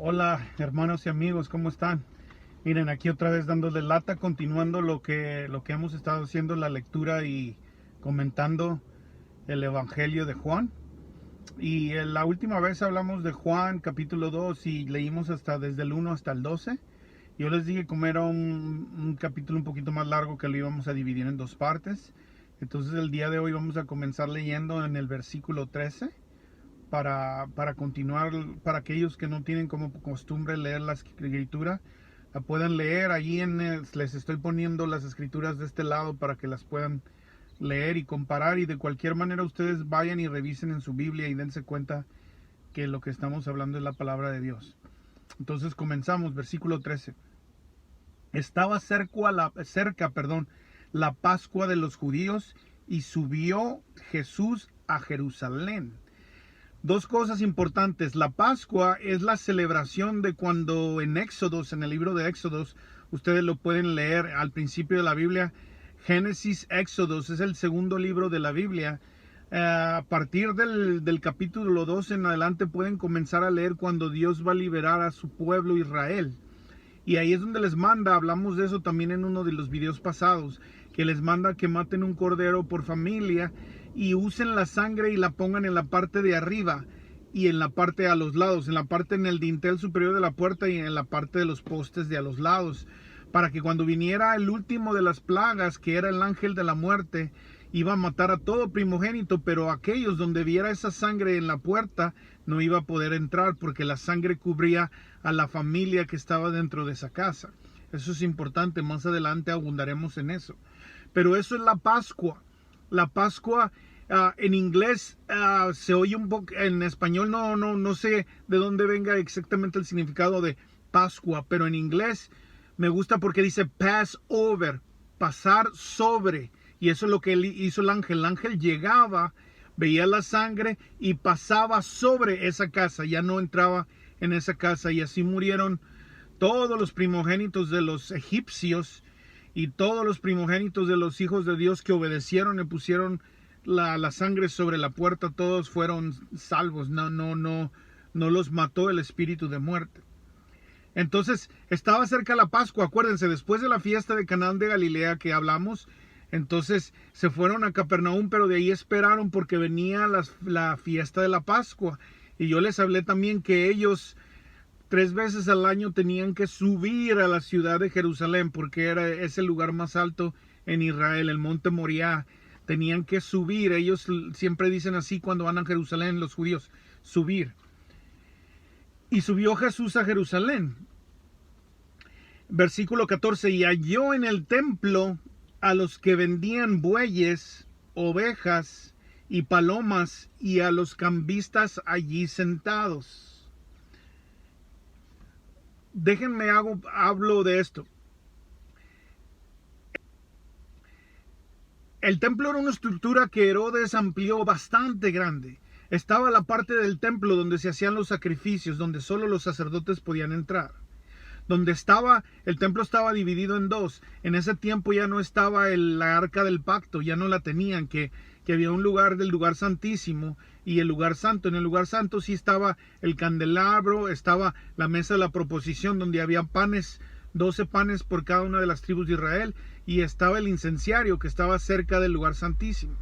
Hola hermanos y amigos, ¿cómo están? Miren, aquí otra vez dándole lata, continuando lo que hemos estado haciendo, la lectura y comentando el Evangelio de Juan. Y la última vez hablamos de Juan capítulo 2 y leímos hasta desde el 1 hasta el 12. Yo les dije como era un capítulo un poquito más largo que lo íbamos a dividir en dos partes. Entonces el día de hoy vamos a comenzar leyendo en el versículo 13. Para continuar, para aquellos que no tienen como costumbre leer la escritura, la puedan leer. Allí les estoy poniendo las escrituras de este lado para que las puedan leer y comparar, y de cualquier manera ustedes vayan y revisen en su Biblia y dense cuenta que lo que estamos hablando es la palabra de Dios. Entonces comenzamos, versículo 13. Estaba cerca, la Pascua de los judíos, y subió Jesús a Jerusalén. Dos cosas importantes. La Pascua es la celebración de cuando en Éxodos, en el libro de Éxodos, ustedes lo pueden leer al principio de la Biblia. Génesis, Éxodos es el segundo libro de la Biblia. A partir del capítulo 2 en adelante pueden comenzar a leer cuando Dios va a liberar a su pueblo Israel. Y ahí es donde les manda, hablamos de eso también en uno de los videos pasados, que les manda que maten un cordero por familia y usen la sangre y la pongan en la parte de arriba y en la parte a los lados, en la parte en el dintel superior de la puerta y en la parte de los postes de a los lados, para que cuando viniera el último de las plagas, que era el ángel de la muerte, iba a matar a todo primogénito, pero aquellos donde viera esa sangre en la puerta no iba a poder entrar, porque la sangre cubría a la familia que estaba dentro de esa casa. Eso es importante, más adelante abundaremos en eso. Pero eso es la Pascua. La Pascua en inglés se oye un poco, en español no sé de dónde venga exactamente el significado de Pascua, pero en inglés me gusta porque dice pass over, pasar sobre. Y eso es lo que hizo el ángel. El ángel llegaba, veía la sangre y pasaba sobre esa casa. Ya no entraba en esa casa. Y así murieron todos los primogénitos de los egipcios y todos los primogénitos de los hijos de Dios que obedecieron y pusieron la sangre sobre la puerta. Todos fueron salvos. No los mató el espíritu de muerte. Entonces estaba cerca la Pascua. Acuérdense, después de la fiesta de Caná de Galilea que hablamos, entonces se fueron a Capernaum, pero de ahí esperaron porque venía la fiesta de la Pascua. Y yo les hablé también que ellos 3 veces al año tenían que subir a la ciudad de Jerusalén, porque es el lugar más alto en Israel, el monte Moriah. Tenían que subir. Ellos siempre dicen así cuando van a Jerusalén, los judíos, subir. Y subió Jesús a Jerusalén. Versículo 14. Y halló en el templo a los que vendían bueyes, ovejas y palomas, y a los cambistas allí sentados. Déjenme hablo de esto. El templo era una estructura que Herodes amplió bastante grande. Estaba la parte del templo donde se hacían los sacrificios, donde solo los sacerdotes podían entrar. El templo estaba dividido en dos. En ese tiempo ya no estaba la arca del pacto, ya no la tenían, que había un lugar del lugar santísimo y el lugar santo. En el lugar santo sí estaba el candelabro, estaba la mesa de la proposición donde había panes, 12 panes por cada una de las tribus de Israel, y estaba el incenciario que estaba cerca del lugar santísimo.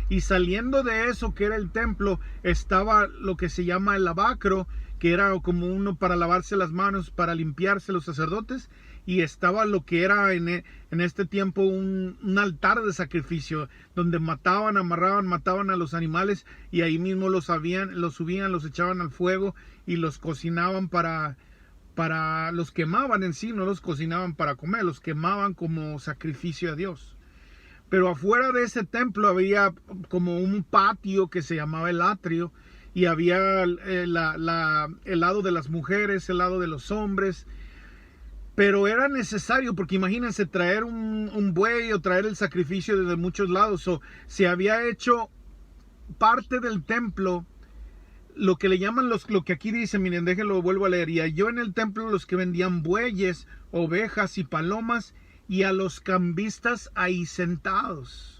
Y saliendo de eso que era el templo, estaba lo que se llama el lavacro, que era como uno para lavarse las manos, para limpiarse los sacerdotes, y estaba lo que era en este tiempo un altar de sacrificio, donde mataban a los animales, y ahí mismo los subían, los echaban al fuego y los cocinaban los quemaban en sí, no los cocinaban para comer, los quemaban como sacrificio a Dios. Pero afuera de ese templo había como un patio que se llamaba el atrio, y había el lado de las mujeres, el lado de los hombres. Pero era necesario, porque imagínense traer un buey o traer el sacrificio desde muchos lados. Se había hecho parte del templo, lo que le llaman lo que aquí dice, miren, déjenlo, vuelvo a leer. Y halló en el templo los que vendían bueyes, ovejas y palomas, y a los cambistas ahí sentados.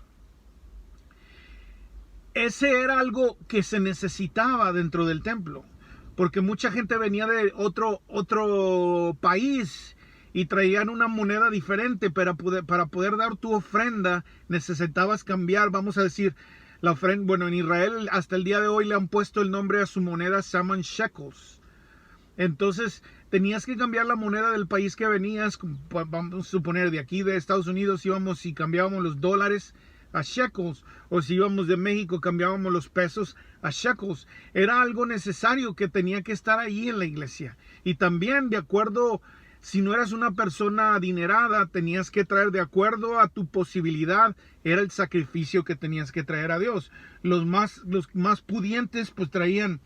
Ese era algo que se necesitaba dentro del templo. porque mucha gente venía de otro país y traían una moneda diferente. Para poder dar tu ofrenda necesitabas cambiar, vamos a decir, la ofrenda. Bueno, en Israel hasta el día de hoy le han puesto el nombre a su moneda, se llaman shekels. Entonces tenías que cambiar la moneda del país que venías. Vamos a suponer de aquí de Estados Unidos íbamos y cambiábamos los dólares a shekels, o si íbamos de México cambiábamos los pesos a shekels. Era algo necesario que tenía que estar ahí en la iglesia. Y también, de acuerdo, si no eras una persona adinerada, tenías que traer de acuerdo a tu posibilidad, era el sacrificio que tenías que traer a Dios. Los más pudientes pues traían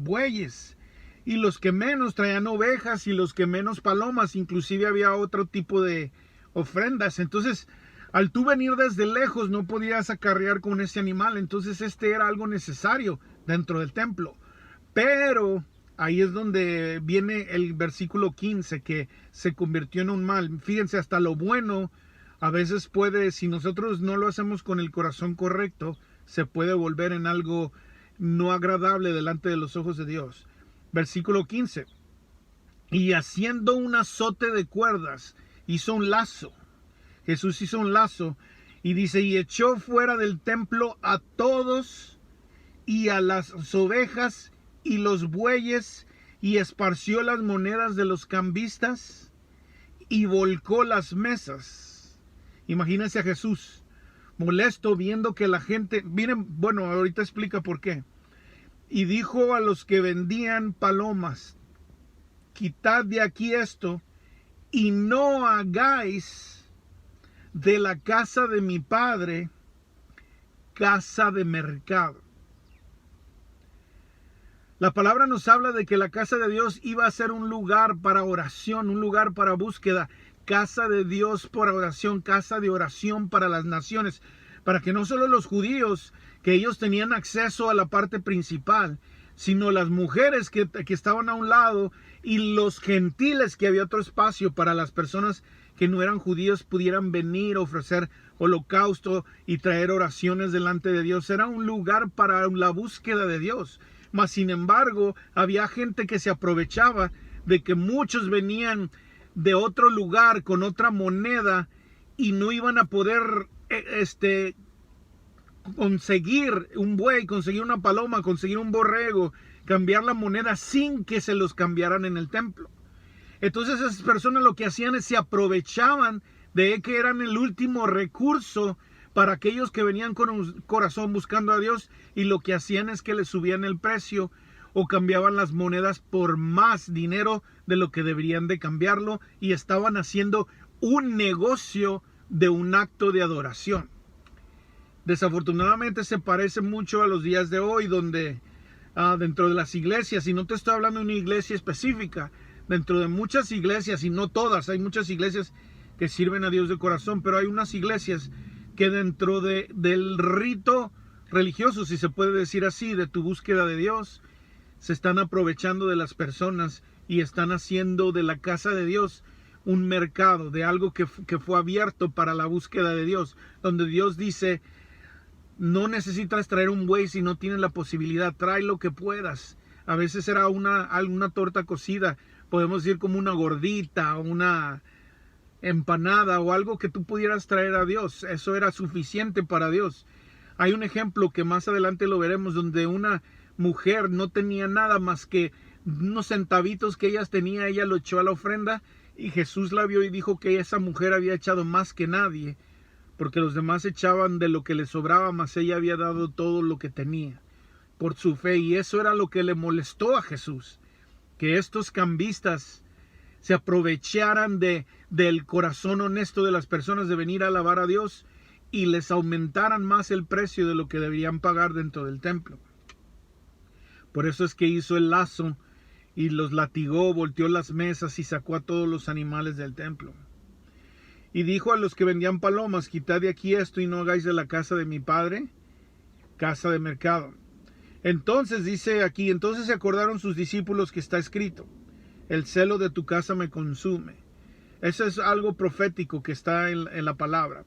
bueyes, y los que menos traían ovejas, y los que menos palomas. Inclusive había otro tipo de ofrendas. Entonces, al tú venir desde lejos, no podías acarrear con ese animal. Entonces era algo necesario dentro del templo. Pero ahí es donde viene el versículo 15, que se convirtió en un mal. Fíjense, hasta lo bueno a veces puede, si nosotros no lo hacemos con el corazón correcto, se puede volver en algo no agradable delante de los ojos de Dios. Versículo 15. Y haciendo un azote de cuerdas, hizo un lazo. Jesús hizo un lazo y dice, y echó fuera del templo a todos y a las ovejas y los bueyes, y esparció las monedas de los cambistas y volcó las mesas. Imagínense a Jesús molesto viendo que la gente, miren, bueno, ahorita explica por qué. Y dijo a los que vendían palomas, quitad de aquí esto y no hagáis de la casa de mi padre casa de mercado. La palabra nos habla de que la casa de Dios iba a ser un lugar para oración, un lugar para búsqueda, casa de Dios por oración, casa de oración para las naciones, para que no solo los judíos, que ellos tenían acceso a la parte principal, sino las mujeres que estaban a un lado, y los gentiles, que había otro espacio para las personas que no eran judíos, pudieran venir a ofrecer holocausto y traer oraciones delante de Dios. Era un lugar para la búsqueda de Dios. Mas sin embargo, había gente que se aprovechaba de que muchos venían de otro lugar con otra moneda y no iban a poder conseguir un buey, conseguir una paloma, conseguir un borrego, cambiar la moneda sin que se los cambiaran en el templo. Entonces esas personas lo que hacían es se aprovechaban de que eran el último recurso para aquellos que venían con un corazón buscando a Dios, y lo que hacían es que les subían el precio o cambiaban las monedas por más dinero de lo que deberían de cambiarlo, y estaban haciendo un negocio de un acto de adoración. Desafortunadamente se parece mucho a los días de hoy, donde dentro de las iglesias, y no te estoy hablando de una iglesia específica, dentro de muchas iglesias, y no todas, hay muchas iglesias que sirven a Dios de corazón, pero hay unas iglesias que dentro del rito religioso, si se puede decir así, de tu búsqueda de Dios, se están aprovechando de las personas y están haciendo de la casa de Dios un mercado, de algo que fue abierto para la búsqueda de Dios, donde Dios dice, no necesitas traer un buey si no tienes la posibilidad, trae lo que puedas. A veces era alguna torta cocida, podemos decir como una gordita, una empanada o algo que tú pudieras traer a Dios. Eso era suficiente para Dios. Hay un ejemplo que más adelante lo veremos, donde una mujer no tenía nada más que unos centavitos que ella tenía, ella lo echó a la ofrenda, y Jesús la vio y dijo que esa mujer había echado más que nadie, porque los demás echaban de lo que les sobraba, mas ella había dado todo lo que tenía por su fe. Y eso era lo que le molestó a Jesús, que estos cambistas se aprovecharan del corazón honesto de las personas de venir a alabar a Dios y les aumentaran más el precio de lo que deberían pagar dentro del templo. Por eso es que hizo el lazo y los latigó, volteó las mesas y sacó a todos los animales del templo. Y dijo a los que vendían palomas, quitad de aquí esto y no hagáis de la casa de mi padre casa de mercado. Entonces dice aquí, entonces se acordaron sus discípulos que está escrito, el celo de tu casa me consume. Eso es algo profético que está en la palabra.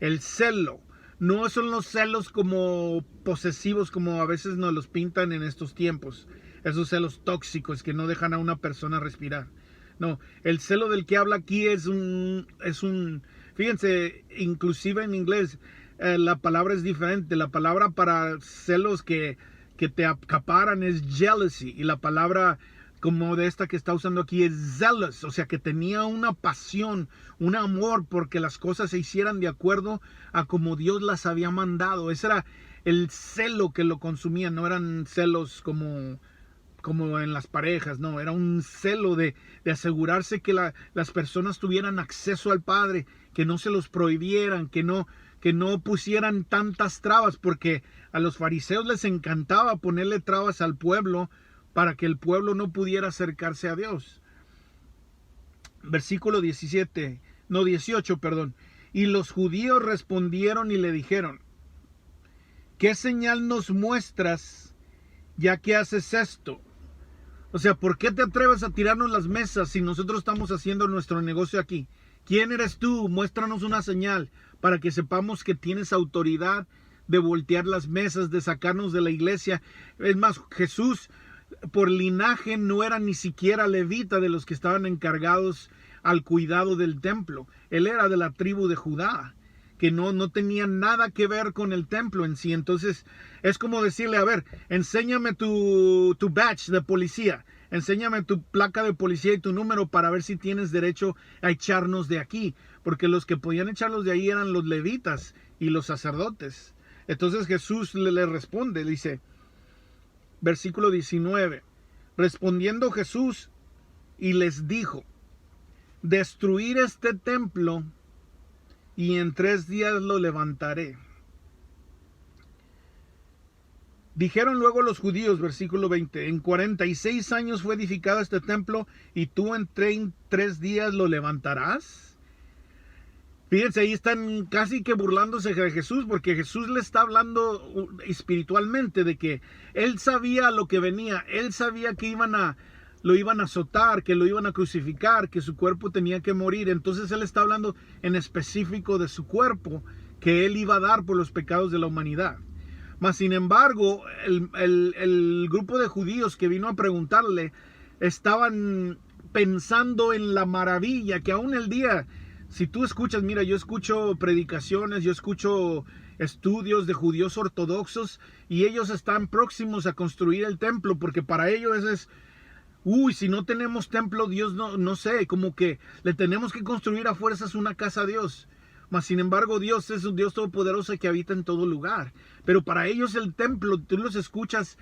El celo. No son los celos como posesivos, como a veces nos los pintan en estos tiempos. esos celos tóxicos que no dejan a una persona respirar. No, el celo del que habla aquí fíjense, inclusive en inglés la palabra es diferente. La palabra para celos que te acaparan es jealousy, y la palabra como de esta que está usando aquí es zealous, o sea que tenía una pasión, un amor porque las cosas se hicieran de acuerdo a como Dios las había mandado. Ese era el celo que lo consumía, no eran celos como en las parejas, no, era un celo de asegurarse que las personas tuvieran acceso al Padre, que no se los prohibieran, que no pusieran tantas trabas, porque a los fariseos les encantaba ponerle trabas al pueblo para que el pueblo no pudiera acercarse a Dios. Versículo 18, perdón. Y los judíos respondieron y le dijeron: ¿qué señal nos muestras ya que haces esto? O sea, ¿por qué te atreves a tirarnos las mesas si nosotros estamos haciendo nuestro negocio aquí? ¿Quién eres tú? Muéstranos una señal para que sepamos que tienes autoridad de voltear las mesas, de sacarnos de la iglesia. Es más, Jesús por linaje no era ni siquiera levita de los que estaban encargados al cuidado del templo. Él era de la tribu de Judá, que no tenía nada que ver con el templo en sí. Entonces es como decirle: a ver, enséñame tu badge de policía, enséñame tu placa de policía y tu número para ver si tienes derecho a echarnos de aquí, porque los que podían echarlos de ahí eran los levitas y los sacerdotes. Entonces Jesús le responde, dice, versículo 19, respondiendo Jesús y les dijo: destruir este templo y en 3 días lo levantaré. Dijeron luego los judíos, versículo 20, en 46 años fue edificado este templo y tú en 3 días lo levantarás. Fíjense, ahí están casi que burlándose de Jesús, porque Jesús le está hablando espiritualmente de que él sabía lo que venía, él sabía que lo iban a azotar, que lo iban a crucificar, que su cuerpo tenía que morir. Entonces él está hablando en específico de su cuerpo que él iba a dar por los pecados de la humanidad. Mas sin embargo, el grupo de judíos que vino a preguntarle estaban pensando en la maravilla que aún el día, si tú escuchas, mira, yo escucho predicaciones, yo escucho estudios de judíos ortodoxos y ellos están próximos a construir el templo, porque para ellos es si no tenemos templo, Dios no sé, como que le tenemos que construir a fuerzas una casa a Dios. Mas sin embargo, Dios es un Dios todopoderoso que habita en todo lugar. Pero para ellos el templo, tú los escuchas,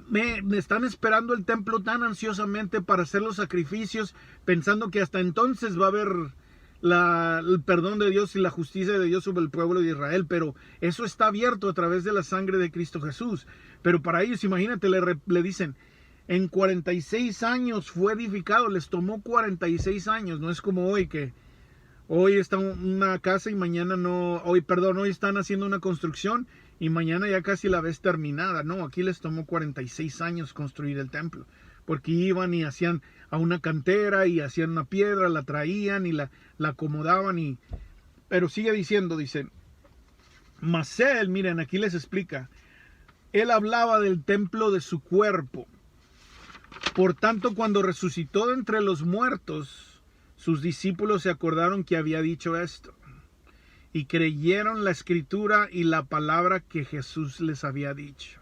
me están esperando el templo tan ansiosamente para hacer los sacrificios, pensando que hasta entonces va a haber el perdón de Dios y la justicia de Dios sobre el pueblo de Israel. Pero eso está abierto a través de la sangre de Cristo Jesús. Pero para ellos, imagínate, le dicen: en 46 años fue edificado. Les tomó 46 años. No es como hoy, que hoy está una casa y mañana no. Hoy están haciendo una construcción y mañana ya casi la ves terminada. No, aquí les tomó 46 años construir el templo, porque iban y hacían a una cantera y hacían una piedra, la traían y la acomodaban. Pero sigue diciendo, dice, mas él, miren, aquí les explica, él hablaba del templo de su cuerpo. Por tanto, cuando resucitó de entre los muertos, sus discípulos se acordaron que había dicho esto y creyeron la escritura y la palabra que Jesús les había dicho.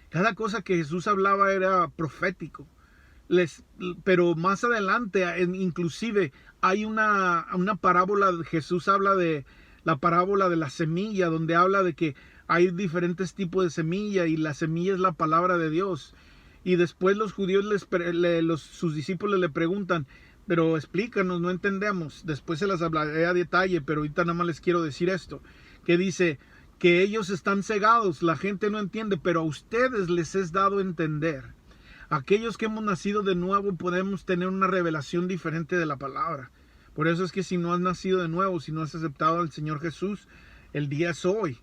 Cada cosa que Jesús hablaba era profético. Pero más adelante, inclusive, hay una parábola. Jesús habla de la parábola de la semilla, donde habla de que hay diferentes tipos de semilla y la semilla es la palabra de Dios. Y después los judíos, sus discípulos le preguntan: pero explícanos, no entendemos. Después se las hablaré a detalle, pero ahorita nada más les quiero decir esto, que dice que ellos están cegados, la gente no entiende, pero a ustedes les es dado a entender. Aquellos que hemos nacido de nuevo podemos tener una revelación diferente de la palabra. Por eso es que si no has nacido de nuevo, si no has aceptado al Señor Jesús, el día es hoy.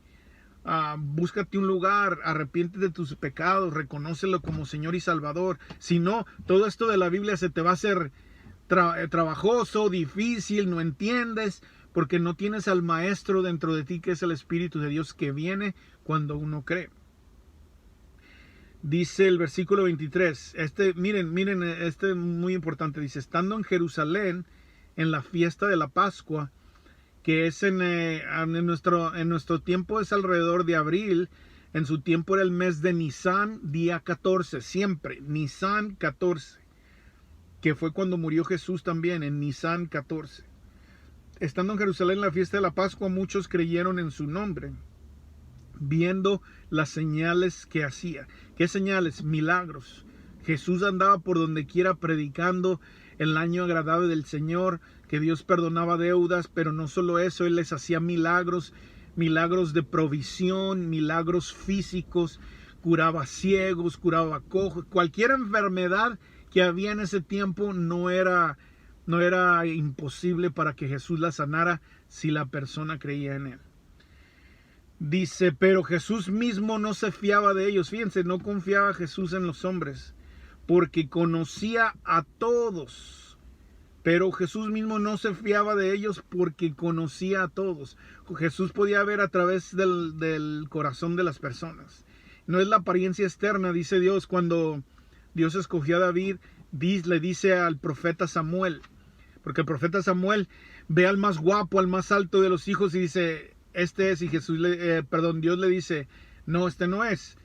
Búscate un lugar, arrepiéntete de tus pecados, reconócelo como Señor y Salvador. Si no, todo esto de la Biblia se te va a hacer trabajoso, difícil, no entiendes, porque no tienes al Maestro dentro de ti, que es el Espíritu de Dios que viene cuando uno cree. Dice el versículo 23, miren, este es muy importante. Dice, estando en Jerusalén en la fiesta de la Pascua, que es en nuestro tiempo es alrededor de abril, en su tiempo era el mes de Nisan, día 14, siempre, Nisan 14, que fue cuando murió Jesús también, en Nisan 14. Estando en Jerusalén en la fiesta de la Pascua, muchos creyeron en su nombre, viendo las señales que hacía. ¿Qué señales? Milagros. Jesús andaba por donde quiera predicando el año agradable del Señor, que Dios perdonaba deudas, pero no solo eso, Él les hacía milagros, milagros de provisión, milagros físicos, curaba ciegos, curaba cojos, cualquier enfermedad que había en ese tiempo no era imposible para que Jesús la sanara si la persona creía en Él. Dice, pero Jesús mismo no se fiaba de ellos. Fíjense, no confiaba Jesús en los hombres, porque conocía a todos. Pero Jesús mismo no se fiaba de ellos porque conocía a todos. Jesús podía ver a través del corazón de las personas. No es la apariencia externa, dice Dios. Cuando Dios escogió a David, le dice al profeta Samuel, porque el profeta Samuel ve al más guapo, al más alto de los hijos y dice, este es, y Dios le dice, no, este no es.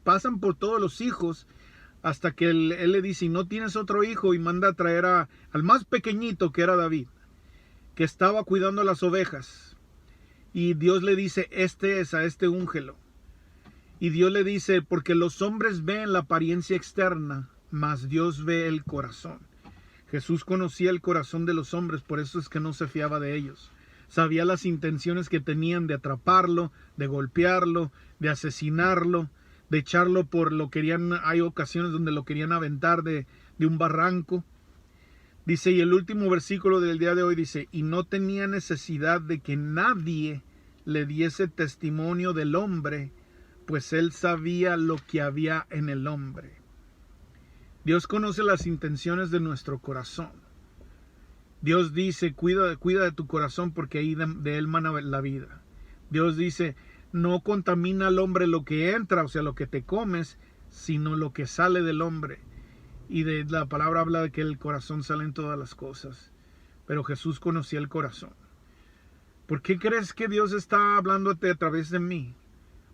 Pasan por todos los hijos hasta que él le dice, no tienes otro hijo, y manda a traer al más pequeñito, que era David, que estaba cuidando las ovejas. Y Dios le dice, este es, a este úngelo. Y Dios le dice, porque los hombres ven la apariencia externa, mas Dios ve el corazón. Jesús conocía el corazón de los hombres, por eso es que no se fiaba de ellos. Sabía las intenciones que tenían de atraparlo, de golpearlo, de asesinarlo, de echarlo hay ocasiones donde lo querían aventar de un barranco. Dice, y el último versículo del día de hoy dice, y no tenía necesidad de que nadie le diese testimonio del hombre, pues él sabía lo que había en el hombre. Dios conoce las intenciones de nuestro corazón. Dios dice, cuida de tu corazón, porque ahí de él mana la vida. Dios dice, no contamina al hombre lo que entra, o sea, lo que te comes, sino lo que sale del hombre. Y de la palabra habla de que el corazón salen todas las cosas. Pero Jesús conocía el corazón. ¿Por qué crees que Dios está hablándote a través de mí?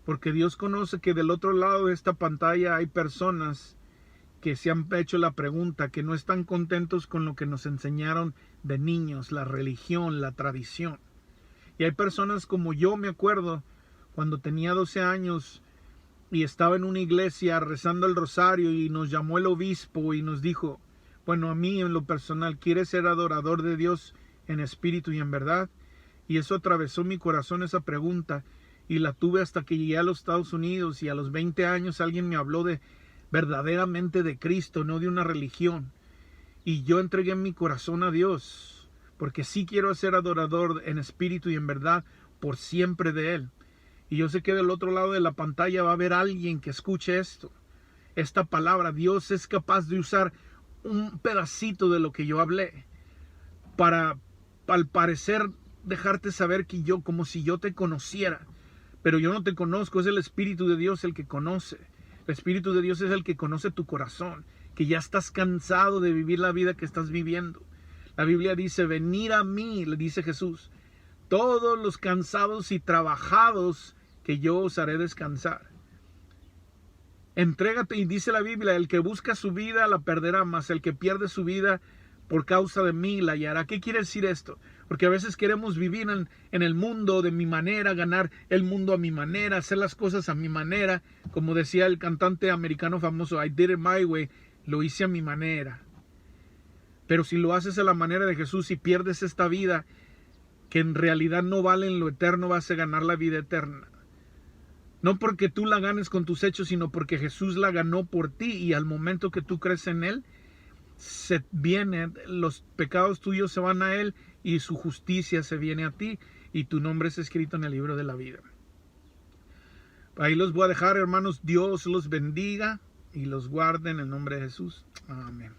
Porque Dios conoce que del otro lado de esta pantalla hay personas que se han hecho la pregunta, que no están contentos con lo que nos enseñaron de niños, la religión, la tradición. Y hay personas como yo, me acuerdo, cuando tenía 12 años y estaba en una iglesia rezando el rosario, y nos llamó el obispo y nos dijo, bueno, a mí en lo personal, ¿quieres ser adorador de Dios en espíritu y en verdad? Y eso atravesó mi corazón, esa pregunta, y la tuve hasta que llegué a los Estados Unidos, y a los 20 años alguien me habló verdaderamente de Cristo, no de una religión. Y yo entregué mi corazón a Dios, porque sí quiero ser adorador en espíritu y en verdad, por siempre de Él. Y yo sé que del otro lado de la pantalla va a haber alguien que escuche esta palabra. Dios es capaz de usar un pedacito de lo que yo hablé para, al parecer, dejarte saber que yo, como si yo te conociera. Pero yo no te conozco, es el Espíritu de Dios el que conoce. El Espíritu de Dios es el que conoce tu corazón, que ya estás cansado de vivir la vida que estás viviendo. La Biblia dice, venid a mí, le dice Jesús, todos los cansados y trabajados, que yo os haré descansar. Entrégate, y dice la Biblia, el que busca su vida la perderá, mas el que pierde su vida por causa de mí la hallará. ¿Qué quiere decir esto? Porque a veces queremos vivir en el mundo de mi manera, ganar el mundo a mi manera, hacer las cosas a mi manera. Como decía el cantante americano famoso, I did it my way, lo hice a mi manera. Pero si lo haces a la manera de Jesús y pierdes esta vida, que en realidad no vale en lo eterno, vas a ganar la vida eterna. No porque tú la ganes con tus hechos, sino porque Jesús la ganó por ti, y al momento que tú crees en Él, los pecados tuyos se van a Él y su justicia se viene a ti, y tu nombre es escrito en el libro de la vida. Ahí los voy a dejar, hermanos. Dios los bendiga y los guarde en el nombre de Jesús. Amén.